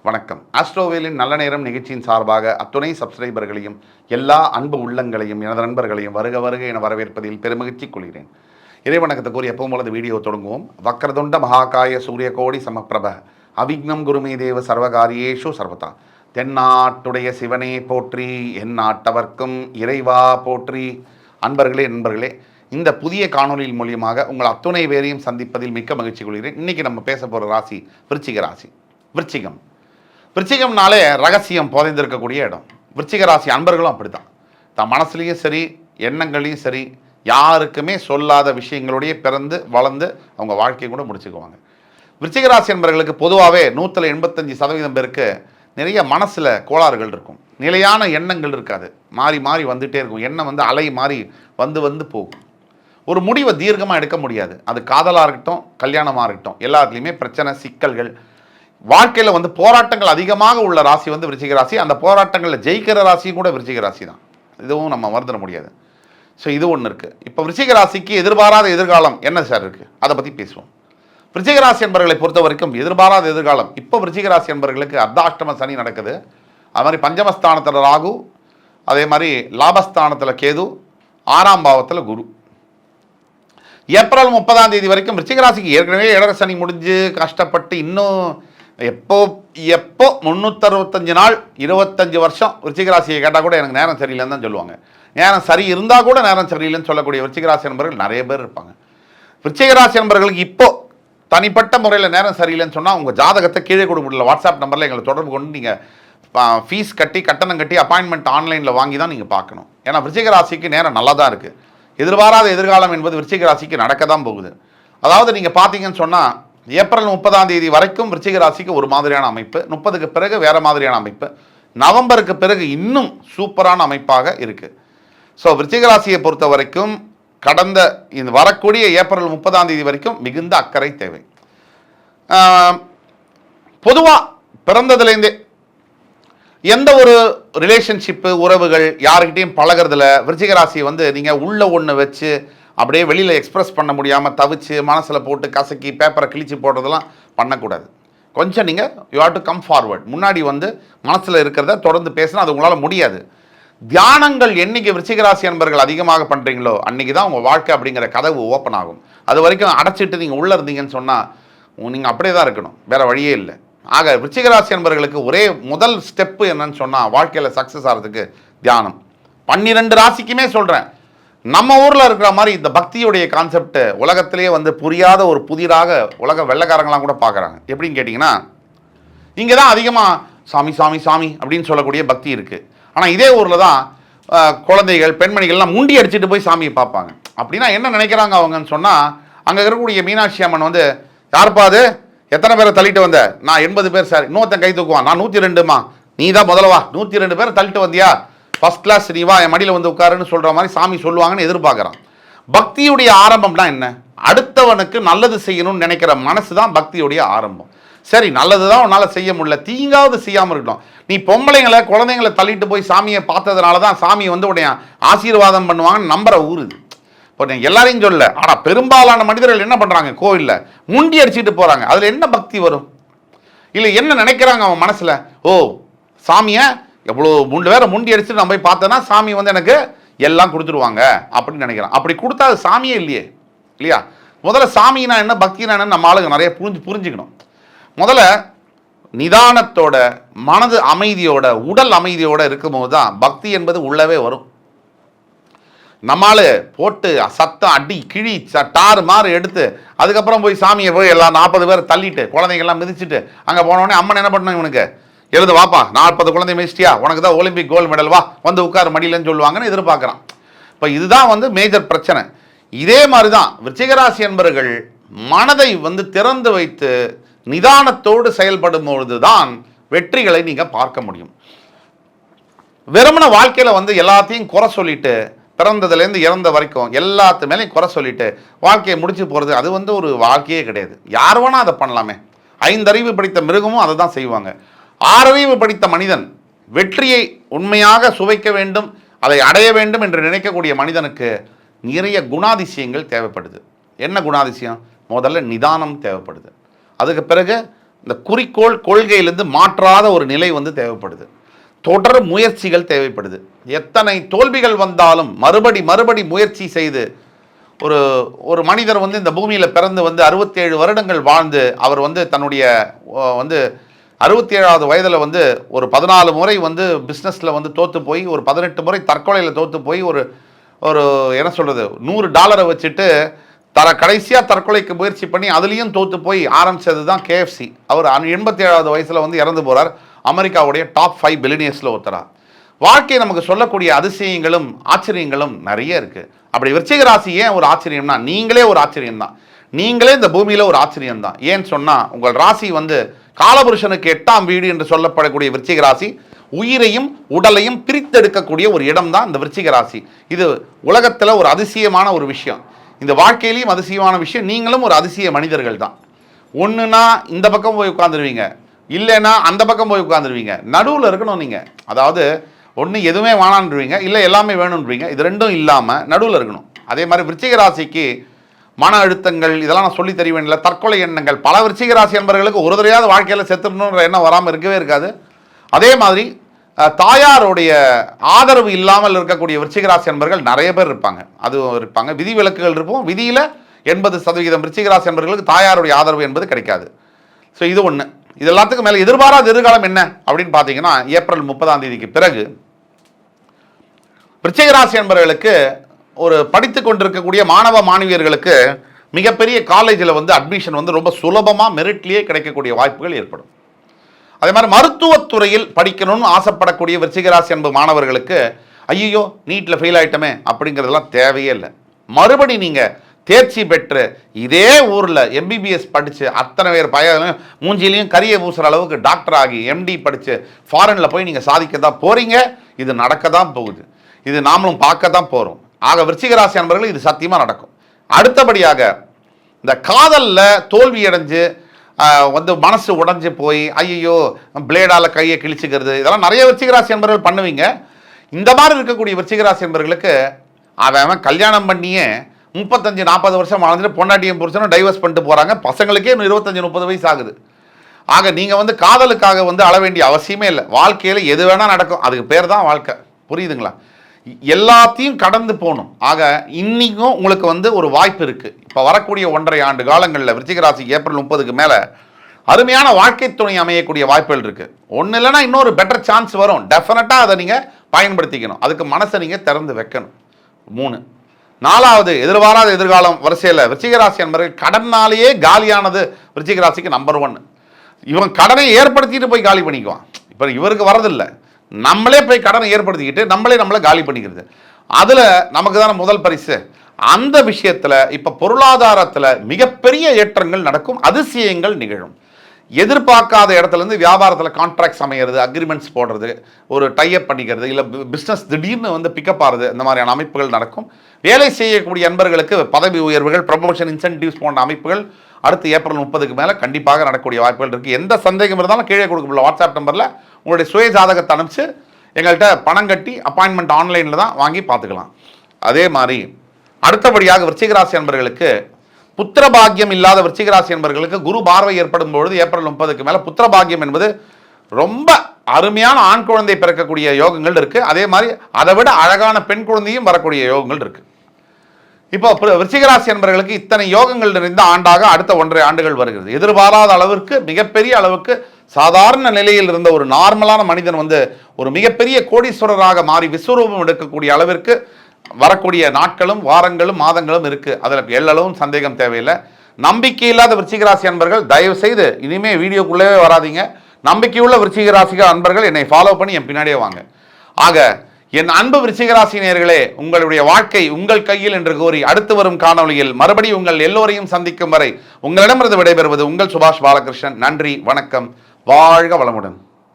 வணக்கம். ஆஸ்ட்ரோவேலின் நல்ல நேரம் நிகழ்ச்சியின் சார்பாக அத்துணை சப்ஸ்கிரைபர்களையும் எல்லா அன்பு உள்ளங்களையும் எனது நண்பர்களையும் வருக வருக என வரவேற்பதில் பெருமகிழ்ச்சி கொள்கிறேன். இறைவணக்கத்தை கூறி எப்பவும் போல வீடியோ தொடங்குவோம். வக்ரதுண்ட மகாகாய சூரிய கோடி சமப்பிரப அவிக்னம் குருமே தேவ சர்வகாரியேஷு சர்வதா. தென்னாட்டுடைய சிவனே போற்றி, என் நாட்டவர்க்கும் இறைவா போற்றி. நண்பர்களே, இந்த புதிய காணொலியின் மூலியமாக உங்கள் அத்துணை பேரையும் சந்திப்பதில் மிக்க மகிழ்ச்சி கொள்கிறேன். இன்றைக்கி நம்ம பேச போகிற ராசி விருச்சிக ராசி. விருச்சிகம்னாலே ரகசியம் புதைந்திருக்கக்கூடிய இடம். விருச்சிக ராசி அன்பர்களும் அப்படி தான். தான் மனசுலேயும் சரி, எண்ணங்களையும் சரி, யாருக்குமே சொல்லாத விஷயங்களோடையே பிறந்து வளர்ந்து அவங்க வாழ்க்கையை கூட முடிச்சுக்குவாங்க. விருச்சிக ராசி அன்பர்களுக்கு பொதுவாகவே 185% பேருக்கு நிறைய மனசில் கோளாறுகள் இருக்கும். நிலையான எண்ணங்கள் இருக்காது, மாறி மாறி வந்துகிட்டே இருக்கும். எண்ணம் அலை மாறி வந்து போகும். ஒரு முடிவை தீர்க்கமாக எடுக்க முடியாது. அது காதலாக இருக்கட்டும், கல்யாணமாக இருக்கட்டும், எல்லாத்துலேயுமே பிரச்சனை, சிக்கல்கள். வாழ்க்கையில் போராட்டங்கள் அதிகமாக உள்ள ராசி விருச்சிக ராசி. அந்த போராட்டங்களில் ஜெயிக்கிற ராசியும் கூட விருச்சிக ராசி தான். இதுவும் நம்ம மறந்துட முடியாது. ஸோ இது ஒன்று இருக்குது. இப்போ விருச்சிக ராசிக்கு எதிர்பாராத எதிர்காலம் என்ன சார் இருக்குது, அதை பற்றி பேசுவோம். விருச்சிக ராசி என்பவர்களை பொறுத்த வரைக்கும் எதிர்பாராத எதிர்காலம். இப்போ விருச்சிக ராசி என்பவர்களுக்கு அர்த்தாஷ்டம சனி நடக்குது. அது மாதிரி பஞ்சமஸ்தானத்தில் ராகு, அதே மாதிரி லாபஸ்தானத்தில் கேது, 6ஆம் பாவத்தில் குரு. ஏப்ரல் 30 வரைக்கும் விருச்சிக ராசிக்கு ஏற்கனவே ஏழரை சனி முடிஞ்சு கஷ்டப்பட்டு இன்னும் எப்போ 365 நாள் 25 வருஷம் விருச்சிக ராசியை கேட்டால் கூட எனக்கு நேரம் சரியில்லைன்னு தான் சொல்லுவாங்க. நேரம் சரி இருந்தால் கூட நேரம் சரியில்லைன்னு சொல்லக்கூடிய விருச்சிக ராசி நண்பர்கள் நிறைய பேர் இருப்பாங்க. விருச்சிக ராசி நண்பர்களுக்கு இப்போ தனிப்பட்ட முறையில் நேரம் சரியில்லைன்னு சொன்னால் உங்கள் ஜாதகத்தை கீழே கொடுக்க முடியல. வாட்ஸ்அப் நம்பரில் எங்களை தொடர்பு கொண்டு நீங்கள் ஃபீஸ் கட்டி, கட்டணம் கட்டி, அப்பாயின்மெண்ட் ஆன்லைனில் வாங்கி தான் நீங்கள் பார்க்கணும். ஏன்னா விருச்சிக ராசிக்கு நேரம் நல்லா தான் இருக்குது. எதிர்பாராத எதிர்காலம் என்பது விருச்சிக ராசிக்கு நடக்க தான் போகுது. அதாவது நீங்கள் பார்த்தீங்கன்னு சொன்னால் ஏப்ரல் 30 வரைக்கும் விருச்சிக ராசிக்கு ஒரு மாதிரியான அமைப்பு, 30க்கு பிறகு வேறு மாதிரியான அமைப்பு, நவம்பருக்கு பிறகு இன்னும் சூப்பரான அமைப்பாக இருக்குது. ஸோ விருச்சிக ராசியை பொறுத்த வரைக்கும் கடந்த இந்த வரக்கூடிய ஏப்ரல் 30 வரைக்கும் மிகுந்த அக்கறை தேவை. பொதுவாக பிறந்ததுலேருந்தே எந்த ஒரு ரிலேஷன்ஷிப்பு, உறவுகள், யாருக்கிட்டையும் பழகிறதுல விருச்சிக ராசியை நீங்கள் உள்ள ஒன்று வச்சு அப்படியே வெளியில் எக்ஸ்ப்ரெஸ் பண்ண முடியாமல் தவிச்சு மனசில் போட்டு கசக்கி பேப்பரை கிழிச்சு போடுறதெல்லாம் பண்ணக்கூடாது. கொஞ்சம் நீங்கள் you have to come forward. முன்னாடி மனசில் இருக்கிறத தொடர்ந்து பேசினா அது உங்களால் முடியாது. தியானங்கள் என்றைக்கு விருச்சிக ராசி நண்பர்கள் அதிகமாக பண்ணுறீங்களோ அன்றைக்கி தான் உங்கள் வாழ்க்கை அப்படிங்கிற கதவு ஓப்பன் ஆகும். அது வரைக்கும் அடைச்சிட்டு நீங்கள் உள்ளே இருந்தீங்கன்னு சொன்னால் நீங்கள் அப்படியே தான் இருக்கணும், வேறு வழியே இல்லை. ஆக விருச்சிக ராசி நண்பர்களுக்கு ஒரே முதல் ஸ்டெப்பு என்னன்னு சொன்னால் வாழ்க்கையில் சக்ஸஸ் ஆகிறதுக்கு தியானம். 12 ராசிக்குமே சொல்கிறேன். நம்ம ஊரில் இருக்கிற மாதிரி இந்த பக்தியுடைய கான்செப்ட் உலகத்திலே புரியாத ஒரு புதிராக உலக வெள்ளைக்காரங்களாம் கூட பார்க்குறாங்க. எப்படின்னு கேட்டிங்கன்னா, இங்கே தான் அதிகமாக சாமி சாமி சாமி அப்படின்னு சொல்லக்கூடிய பக்தி இருக்குது. ஆனால் இதே ஊரில் தான் குழந்தைகள், பெண்மணிகள்லாம் முண்டி அடிச்சுட்டு போய் சாமியை பார்ப்பாங்க. அப்படின்னா என்ன நினைக்கிறாங்க அவங்கன்னு சொன்னால், அங்கே இருக்கக்கூடிய மீனாட்சி அம்மன் யார்ப்பா அது, எத்தனை பேரை தள்ளிட்டு வந்த? நான் 80 பேர் சார். இன்னொருத்தன் கை தூக்குவான், நான் 102மா. நீ தான் முதலவா, 102 பேரை தள்ளிட்டு வந்தியா, ஃபர்ஸ்ட் கிளாஸ் நீ வா, என் மடியில் உட்காருன்னு சொல்கிற மாதிரி சாமி சொல்லுவாங்கன்னு எதிர்பார்க்குறான். பக்தியுடைய ஆரம்பம்னா என்ன? அடுத்தவனுக்கு நல்லது செய்யணும்னு நினைக்கிற மனசு தான் பக்தியுடைய ஆரம்பம். சரி, நல்லது தான் உன்னால் செய்ய முடியல, தீங்காவது செய்யாமல் இருக்கணும். நீ பொம்பளைங்களை, குழந்தைங்களை தள்ளிட்டு போய் சாமியை பார்த்ததுனால தான் சாமி உடைய ஆசீர்வாதம் பண்ணுவாங்கன்னு நம்புற ஊருது. இப்போ நீங்கள் எல்லாரையும் சொல்லல, ஆனால் பெரும்பாலான மனிதர்கள் என்ன பண்ணுறாங்க, கோவிலில் முண்டி அடிச்சுட்டு போகிறாங்க. அதில் என்ன பக்தி வரும்? இல்லை என்ன நினைக்கிறாங்க அவன் மனசில்? ஓ, சாமியை எவ்வளோ 3 பேரை முண்டி அடிச்சுட்டு நான் போய் பார்த்தேன்னா சாமி எனக்கு எல்லாம் கொடுத்துருவாங்க அப்படின்னு நினைக்கிறான். அப்படி கொடுத்தா அது சாமியே இல்லையா? முதல்ல சாமினா என்ன, பக்தினா என்ன நம்ம ஆளுங்க நிறைய புரிஞ்சுக்கணும். முதல்ல நிதானத்தோட, மனது அமைதியோட, உடல் அமைதியோட இருக்கும்போது தான் பக்தி என்பது உள்ளவே வரும். நம்மால் போட்டு சத்தம் அடி கிழி டாறு மாறு எடுத்து அதுக்கப்புறம் போய் சாமியை போய் எல்லாம் 40 பேரை தள்ளிட்டு குழந்தைங்கள்லாம் மிதிச்சுட்டு அங்கே போனோடனே அம்மன் என்ன பண்ணணும், இவனுக்கு எழுது வாப்பா, 40 குழந்தை மிதிச்சிட்டியா, உனக்கு தான் ஒலிம்பிக் கோல்டு மெடல், வா உட்கார் மடியிலன்னு சொல்லுவாங்கன்னு எதிர்பார்க்குறான். இப்போ இதுதான் மேஜர் பிரச்சனை. இதே மாதிரி தான் விருச்சிக ராசி என்பவர்கள் மனதை திறந்து வைத்து நிதானத்தோடு செயல்படும் பொழுது தான் வெற்றிகளை நீங்கள் பார்க்க முடியும். வெறுமன வாழ்க்கையில் எல்லாத்தையும் குறை சொல்லிட்டு, பிறந்ததுலேருந்து இறந்த வரைக்கும் எல்லாத்து மேலேயும் குறை சொல்லிட்டு வாழ்க்கையை முடிச்சு போகிறது அது ஒரு வாழ்க்கையே கிடையாது. யார் வேணால் அதை பண்ணலாமே. 5 அறிவு படித்த மிருகமும் அதை தான் செய்வாங்க. 6 அறிவு படித்த மனிதன் வெற்றியை உண்மையாக சுவைக்க வேண்டும், அதை அடைய வேண்டும் என்று நினைக்கக்கூடிய மனிதனுக்கு நிறைய குணாதிசயங்கள் தேவைப்படுது. என்ன குணாதிசயம்? முதல்ல நிதானம் தேவைப்படுது. அதுக்கு பிறகு இந்த குறிக்கோள் கொள்கையிலிருந்து மாற்றாத ஒரு நிலை வந்து தேவைப்படுது. தொடர் முயற்சிகள் தேவைப்படுது. எத்தனை தோல்விகள் வந்தாலும் மறுபடி முயற்சி செய்து ஒரு ஒரு மனிதர் வந்து இந்த பூமியில் பிறந்து வந்து 67 வருடங்கள் வாழ்ந்து அவர் வந்து தன்னுடைய வந்து 67வது வயதில் வந்து ஒரு 14 முறை வந்து பிஸ்னஸில் வந்து தோற்று போய் ஒரு 18 முறை தற்கொலையில் தோற்று போய் ஒரு ஒரு என்ன சொல்கிறது $100 வச்சுட்டு கடைசியாக தற்கொலைக்கு முயற்சி பண்ணி அதுலேயும் தோற்று போய் ஆரம்பித்தது தான் KFC. அவர் 87வது வயசில் வந்து இறந்து போகிறார். அமெரிக்காவுடைய டாப் 5 பில்லியனியர்ஸில் ஒருத்தரா. வாழ்க்கை நமக்கு சொல்லக்கூடிய அதிசயங்களும் ஆச்சரியங்களும் நிறைய இருக்குது. அப்படி விருச்சிக ராசி ஏன் ஒரு ஆச்சரியம்னா நீங்களே ஒரு ஆச்சரியம் தான். நீங்களே இந்த பூமியில் ஒரு ஆச்சரியம் தான். ஏன்னு சொன்னால் உங்கள் ராசி வந்து காலபுருஷனுக்கு 8ஆம் வீடு என்று சொல்லப்படக்கூடிய விருச்சிக ராசி உயிரையும் உடலையும் பிரித்தெடுக்கக்கூடிய ஒரு இடம் தான் இந்த விருச்சிக ராசி. இது உலகத்தில் ஒரு அதிசயமான ஒரு விஷயம். இந்த வாழ்க்கையிலையும் அதிசயமான விஷயம். நீங்களும் ஒரு அதிசய மனிதர்கள் தான். ஒன்றுனா இந்த பக்கம் போய் உட்காந்துருவீங்க, இல்லைன்னா அந்த பக்கம் போய் உட்காந்துருவீங்க. நடுவில் இருக்கணும் நீங்கள். அதாவது ஒன்று எதுவுமே வேணான்றீங்க, இல்லை எல்லாமே வேணுன்றீங்க. இது ரெண்டும் இல்லாமல் நடுவில் இருக்கணும். அதே மாதிரி விருச்சிக ராசிக்கு மன அழுத்தங்கள் இதெல்லாம் நான் சொல்லி தெரியவேன் இல்லை, தற்கொலை எண்ணங்கள் பல விருச்சிக ராசி என்பவர்களுக்கு ஒரு தடையாவது வாழ்க்கையில் செத்துடணுன்ற எண்ணம் வராமல் இருக்கவே இருக்காது. அதே மாதிரி தாயாருடைய ஆதரவு இல்லாமல் இருக்கக்கூடிய விருச்சிக ராசி என்பவர்கள் நிறைய பேர் இருப்பாங்க. அது இருப்பாங்க. விதி விலக்குகள் இருப்போம். விதியில் 80% விருச்சிக ராசி என்பவர்களுக்கு தாயாருடைய ஆதரவு என்பது கிடைக்காது. ஸோ இது ஒன்று. இது எல்லாத்துக்கும் மேலே எதிர்பாராத எதிர்காலம் என்ன அப்படின்னு பார்த்தீங்கன்னா ஏப்ரல் 30ஆம் தேதிக்கு பிறகு விருச்சிக ராசி என்பவர்களுக்கு ஒரு படித்து கொண்டிருக்கக்கூடிய மாணவ மாணவியர்களுக்கு மிகப்பெரிய காலேஜில் வந்து அட்மிஷன் வந்து ரொம்ப சுலபமாக மெரிட்லேயே கிடைக்கக்கூடிய வாய்ப்புகள் ஏற்படும். அதே மாதிரி மருத்துவத்துறையில் படிக்கணும்னு ஆசைப்படக்கூடிய விருச்சிக ராசி என்பது மாணவர்களுக்கு ஐயோ நீட்டில் ஃபெயில் ஆகிட்டோமே அப்படிங்கிறதெல்லாம் தேவையே இல்லை. மறுபடி நீங்கள் தேர்ச்சி பெற்று இதே ஊரில் MBBS படித்து அத்தனை பேர் மூஞ்சிலையும் கரிய பூசுகிற அளவுக்கு டாக்டர் ஆகி MD படித்து ஃபாரினில் போய் நீங்கள் சாதிக்க தான் போகிறீங்க. இது நடக்க தான் போகுது. இது நாமளும் பார்க்க தான் போகிறோம். ஆக விருச்சிக ராசி அன்பர்கள் இது சத்தியமாக நடக்கும். அடுத்தபடியாக இந்த காதலில் தோல்வி அடைஞ்சு வந்து மனசு உடஞ்சி போய் ஐயோ பிளேடால் கையை கிழிச்சிக்கிறது இதெல்லாம் நிறைய விருச்சிக ராசி அன்பர்கள் பண்ணுவீங்க. இந்த மாதிரி இருக்கக்கூடிய விருச்சிக ராசி அன்பர்களுக்கு அவன் கல்யாணம் பண்ணியே 35-40 வருஷம் வாழ்ந்துட்டு பொண்டாட்டியும் புருஷனும் டைவர்ஸ் பண்ணிட்டு போகிறாங்க. பசங்களுக்கே 25-30 வயசு ஆகுது. ஆக நீங்கள் வந்து காதலுக்காக வந்து அழ வேண்டிய அவசியமே இல்லை. வாழ்க்கையில் எது வேணால் நடக்கும். அதுக்கு பேர் தான் வாழ்க்கை. புரியுதுங்களா? எல்லாத்தையும் கடந்து போகணும். ஆக இன்னைக்கும் உங்களுக்கு வந்து ஒரு வாய்ப்பு இருக்குது. இப்போ வரக்கூடிய 1.5 ஆண்டு காலங்களில் விருச்சிக ராசி ஏப்ரல் 30க்கு மேலே அருமையான வாழ்க்கை துணை அமையக்கூடிய வாய்ப்புகள் இருக்குது. ஒன்று இல்லைன்னா இன்னொரு பெட்டர் சான்ஸ் வரும். டெஃபினட்டாக அதை நீங்கள் பயன்படுத்திக்கணும். அதுக்கு மனசை நீங்கள் திறந்து வைக்கணும். 3. 4வது எதிர்பாராத எதிர்காலம் வரிசையில் விருச்சிக ராசி என்பவர்கள் கடனாலேயே காலியானது விருச்சிக ராசிக்கு நம்பர் 1. இவன் கடனை ஏற்படுத்திட்டு போய் காலி பண்ணிக்குவான். இப்போ இவருக்கு வரதில்லை, நம்மளே போய் கடனை ஏற்படுத்திக்கிட்டு நம்மளை காலி பண்ணிக்கிறது. அதில் நமக்கு தானே முதல் பரிசு. அந்த விஷயத்தில் இப்போ பொருளாதாரத்தில் மிகப்பெரிய ஏற்றங்கள் நடக்கும், அதிசயங்கள் நிகழும். எதிர்பார்க்காத இடத்துலேருந்து வியாபாரத்தில் கான்ட்ராக்ட்ஸ் அமைகிறது, அக்ரிமெண்ட்ஸ் போடுறது, ஒரு டைப் பண்ணிக்கிறது, இல்லை பிஸ்னஸ் திடீர்னு வந்து பிக்கப் ஆகிறது, இந்த மாதிரியான அமைப்புகள் நடக்கும். வேலை செய்யக்கூடிய நண்பர்களுக்கு பதவி உயர்வுகள், ப்ரமோஷன், இன்சென்டிவ்ஸ் போன்ற அமைப்புகள் அடுத்து ஏப்ரல் 30க்கு மேலே கண்டிப்பாக நடக்கக்கூடிய வாய்ப்புகள் இருக்குது. எந்த சந்தேகம் இருந்தாலும் கீழே கொடுக்கப்பட்ட வாட்ஸ்அப் நம்பரில் உங்களுடைய சுய ஜாதகத்தை அனுப்பிச்சு எங்கள்கிட்ட பணம் கட்டி அப்பாயின்மெண்ட் ஆன்லைனில் தான் வாங்கி பார்த்துக்கலாம். அதே மாதிரி அடுத்தபடியாக விருச்சிக ராசி நண்பர்களுக்கு புத்திரபாகியம் இல்லாத விருச்சிக ராசி என்பவர்களுக்கு குரு பார்வை ஏற்படும் பொழுது ஏப்ரல் 30க்கு மேலே புத்திரபாகியம் என்பது ரொம்ப அருமையான ஆண் குழந்தை பிறக்கக்கூடிய யோகங்கள் இருக்குது. அதே மாதிரி அதை விட அழகான பெண் குழந்தையும் வரக்கூடிய யோகங்கள் இருக்குது. இப்போ விருச்சிக ராசி என்பவர்களுக்கு இத்தனை யோகங்கள் நிறைந்த ஆண்டாக அடுத்த 1.5 ஆண்டுகள் வருகிறது. எதிர்பாராத அளவிற்கு மிகப்பெரிய அளவுக்கு சாதாரண நிலையில் இருந்த ஒரு நார்மலான மனிதன் வந்து ஒரு மிகப்பெரிய கோடீஸ்வரராக மாறி விஸ்வரூபம் எடுக்கக்கூடிய அளவிற்கு வரக்கூடிய நாட்களும் வாரங்களும் மாதங்களும் இருக்குது. அதில் எல்லளவும் சந்தேகம் தேவையில்லை. நம்பிக்கை இல்லாத விருச்சிக ராசி அன்பர்கள் தயவு செய்து இனிமேல் வீடியோக்குள்ளே வராதிங்க. நம்பிக்கையுள்ள விருச்சிக ராசி அன்பர்கள் என்னை ஃபாலோ பண்ணி என் பின்னாடியே வாங்க. ஆக என் அன்பு விருச்சிக ராசி நேயர்களே, உங்களுடைய வாழ்க்கை உங்கள் கையில் என்று கூறி அடுத்து வரும் காணொளியில் மறுபடியும் உங்கள் எல்லோரையும் சந்திக்கும் வரை உங்களிடமிருந்து விடைபெறுவது உங்கள் சுபாஷ் பாலகிருஷ்ணன். நன்றி, வணக்கம், வாழ்க வளமுடன்.